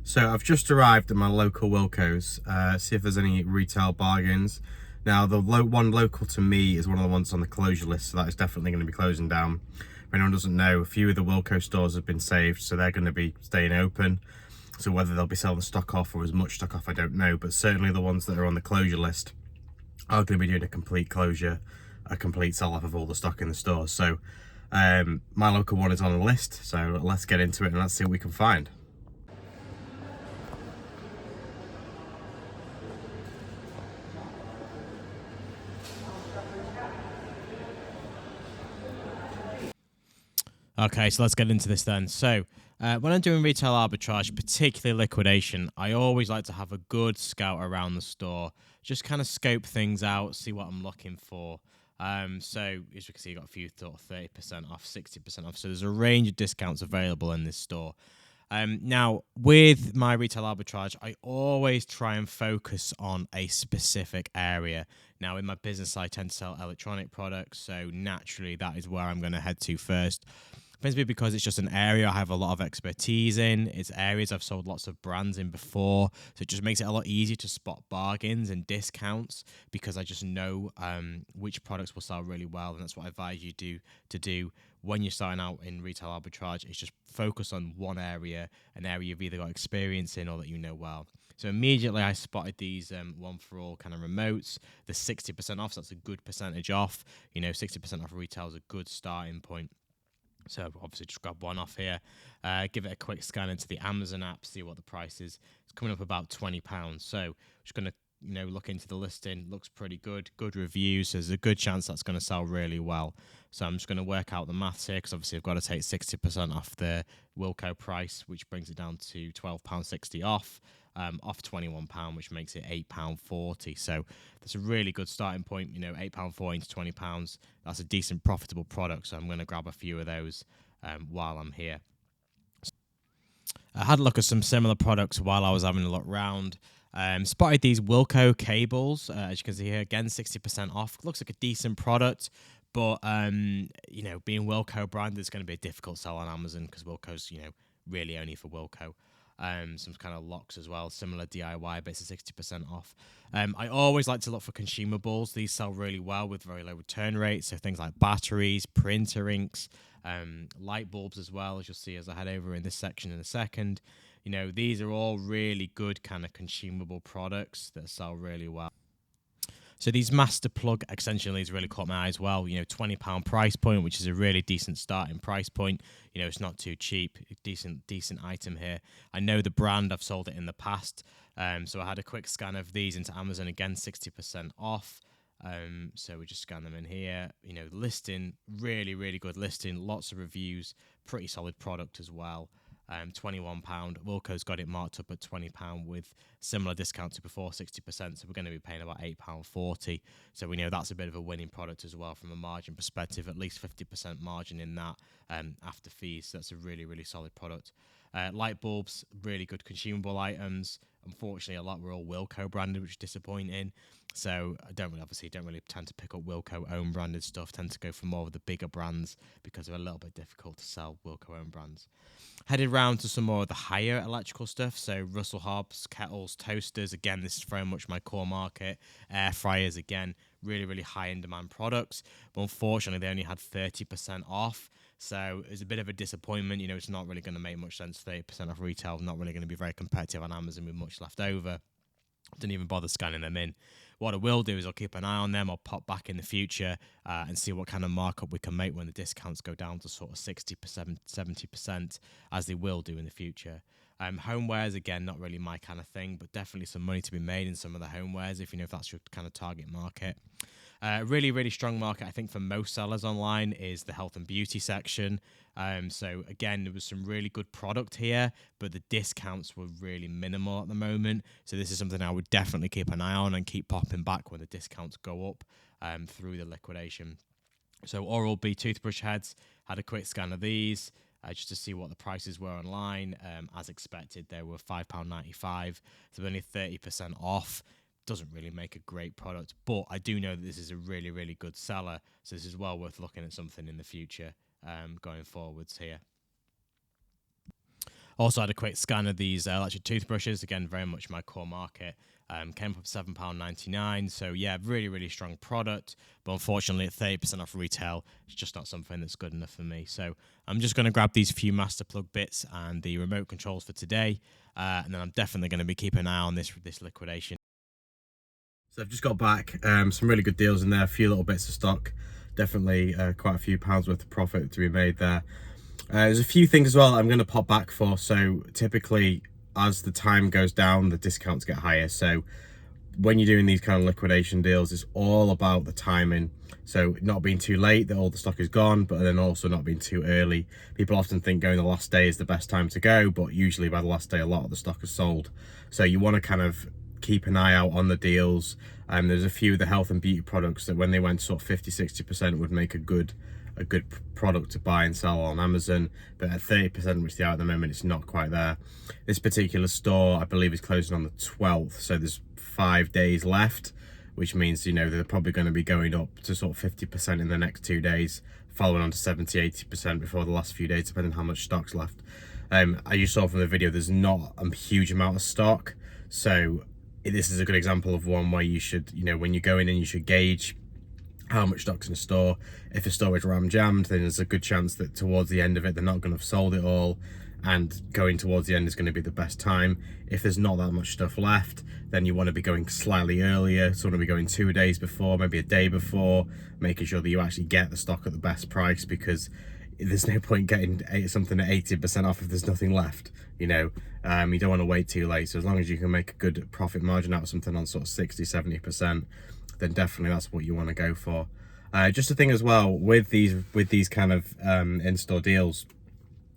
So I've just arrived at my local Wilko's, see if there's any retail bargains. Now the one local to me is one of the ones on the closure list, so that is definitely going to be closing down. If anyone doesn't know, a few of the Wilko stores have been saved, so they're going to be staying open. So whether they'll be selling stock off or as much stock off, I don't know, but certainly the ones that are on the closure list are going to be doing a complete closure, a complete sell-off of all the stock in the stores. So my local one is on the list, so let's get into it and let's see what we can find. Okay, so let's get into this then. So, when I'm doing retail arbitrage, particularly liquidation, I always like to have a good scout around the store, just kind of scope things out, see what I'm looking for. So, as you can see, you got a few 30% off, 60% off. So, there's a range of discounts available in this store. Now, with my retail arbitrage, I always try and focus on a specific area. Now, in my business, I tend to sell electronic products, so naturally, that is where I'm going to head to first. Principally because it's just an area I have a lot of expertise in. It's areas I've sold lots of brands in before, so it just makes it a lot easier to spot bargains and discounts because I just know which products will sell really well, and that's what I advise you to do when you're starting out in retail arbitrage. Is just focus on one area, an area you've either got experience in or that you know well. So immediately I spotted these one for all kind of remotes. The 60% off, so that's a good percentage off. 60% off retail is a good starting point. So obviously just grab one off here, give it a quick scan into the Amazon app, see what the price is. It's coming up about £20. So just going to look into the listing. Looks pretty good reviews. So there's a good chance that's going to sell really well. So I'm just going to work out the maths here because obviously I've got to take 60% off the Wilko price, which brings it down to £12.60 off. Off £21, which makes it £8.40. So that's a really good starting point. £8.40 into £20. That's a decent profitable product. So I'm going to grab a few of those while I'm here. I had a look at some similar products while I was having a look round. Spotted these Wilko cables. As you can see here, again, 60% off. Looks like a decent product. But, being Wilko brand is going to be a difficult sell on Amazon because Wilko's, really only for Wilko. Some kind of locks as well, similar DIY, but it's a 60% off. I always like to look for consumables. These sell really well with very low return rates. So things like batteries, printer inks, light bulbs as well, as you'll see as I head over in this section in a second. These are all really good kind of consumable products that sell really well. So these master plug extension leads really caught my eye as well. £20 price point, which is a really decent starting price point. It's not too cheap. Decent item here. I know the brand. I've sold it in the past. So I had a quick scan of these into Amazon. Again, 60% off. So we just scan them in here. Listing, really, really good listing. Lots of reviews. Pretty solid product as well. £21. Wilko's got it marked up at £20 with similar discount to before, 60%. So we're going to be paying about £8.40. So we know that's a bit of a winning product as well from a margin perspective, at least 50% margin in that after fees. So that's a really, really solid product. Light bulbs, really good consumable items. Unfortunately, a lot were all Wilko branded, which is disappointing. So I don't really tend to pick up Wilko own branded stuff. Tend to go for more of the bigger brands because they're a little bit difficult to sell Wilko own brands. Headed round to some more of the higher electrical stuff. So Russell Hobbs, kettles, toasters. Again, this is very much my core market. Air fryers, again, really, really high in demand products. But unfortunately, they only had 30% off. So it's a bit of a disappointment. It's not really going to make much sense. 30% off retail, not really going to be very competitive on Amazon with much left over. Didn't even bother scanning them in. What I will do is I'll keep an eye on them. I'll pop back in the future and see what kind of markup we can make when the discounts go down to sort of 60%, 70%, as they will do in the future. Homewares, again, not really my kind of thing, but definitely some money to be made in some of the homewares if that's your kind of target market. Really, really strong market, I think, for most sellers online is the health and beauty section. So, again, there was some really good product here, but the discounts were really minimal at the moment. So this is something I would definitely keep an eye on and keep popping back when the discounts go up through the liquidation. So Oral-B toothbrush heads, had a quick scan of these. Just to see what the prices were online. As expected, they were £5.95, so only 30% off. Doesn't really make a great product, but I do know that this is a really, really good seller, so this is well worth looking at something in the future going forwards here. Also had a quick scan of these electric toothbrushes. Again, very much my core market. Came up at £7.99. So yeah, really, really strong product. But unfortunately, at 30% off retail, it's just not something that's good enough for me. So I'm just going to grab these few master plug bits and the remote controls for today. And then I'm definitely going to be keeping an eye on this liquidation. So I've just got back, some really good deals in there, a few little bits of stock, definitely quite a few pounds worth of profit to be made there. There's a few things as well I'm going to pop back for. So typically as the time goes down, the discounts get higher. So when you're doing these kind of liquidation deals, it's all about the timing. So not being too late that all the stock is gone, but then also not being too early. People often think going the last day is the best time to go, but usually by the last day a lot of the stock is sold. So you want to kind of keep an eye out on the deals. There's a few of the health and beauty products that when they went sort of 50-60% would make a good product to buy and sell on Amazon, but at 30%, which they are at the moment, it's not quite there. This particular store I believe is closing on the 12th, so there's 5 days left, which means, you know, they're probably going to be going up to sort of 50% in the next 2 days, following on to 70-80% before the last few days, depending on how much stock's left. As you saw from the video, there's not a huge amount of stock, so this is a good example of one where you should, you know, when you go in and you should gauge how much stock's in a store. If a store is ram jammed, then there's a good chance that towards the end of it they're not going to have sold it all, and going towards the end is going to be the best time. If there's not that much stuff left, then you want to be going slightly earlier, so you want to be going 2 days before, maybe a day before, making sure that you actually get the stock at the best price, because there's no point getting something at 80% off if there's nothing left. You know, you don't want to wait too late. So as long as you can make a good profit margin out of something on sort of 60-70%, then definitely that's what you want to go for. Just a thing as well with these kind of in-store deals,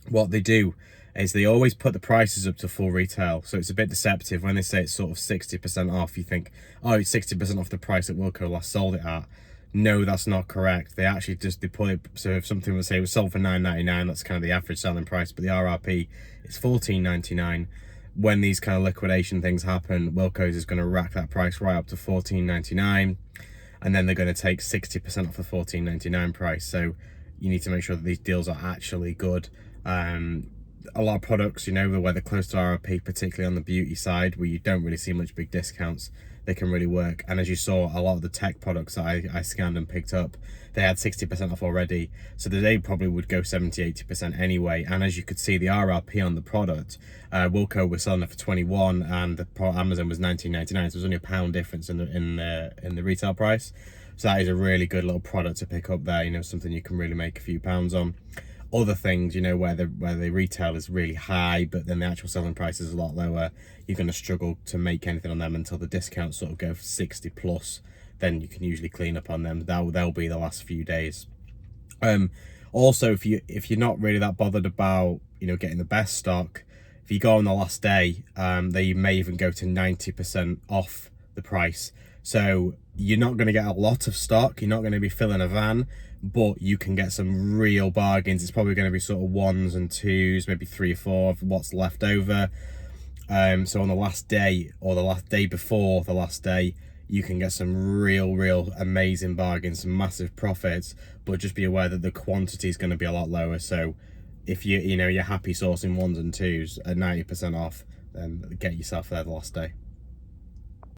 what they do is they always put the prices up to full retail, so it's a bit deceptive when they say it's sort of 60% off. You think, oh, it's 60% off the price that Wilko last sold it at. No, that's not correct. They actually they put it, so if something would say it was sold for $9.99, that's kind of the average selling price, but the RRP is $14.99. When these kind of liquidation things happen, Wilko's is going to rack that price right up to $14.99, and then they're going to take 60% off the $14.99 price. So you need to make sure that these deals are actually good. A lot of products, you know, where they're close to RRP, particularly on the beauty side, where you don't really see much big discounts, they can really work. And as you saw, a lot of the tech products that I scanned and picked up, they had 60% off already, so they probably would go 70-80% anyway. And as you could see, the RRP on the product, Wilko was selling it for 21, and the Amazon was 19.99, so there's only £1 difference in the retail price. So that is a really good little product to pick up there, you know, something you can really make a few pounds on. Other things, you know, where the retail is really high, but then the actual selling price is a lot lower, you're going to struggle to make anything on them until the discounts sort of go 60 plus. Then you can usually clean up on them. They'll be the last few days. Also, if you're not really that bothered about, you know, getting the best stock, if you go on the last day, they may even go to 90% off the price. So you're not going to get a lot of stock, you're not going to be filling a van, but you can get some real bargains. It's probably going to be sort of 1s and 2s, maybe 3 or 4 of what's left over. So on the last day, or the last day before the last day, you can get some real amazing bargains, some massive profits, but just be aware that the quantity is going to be a lot lower. So if you're happy sourcing 1s and 2s at 90% off, then get yourself there the last day.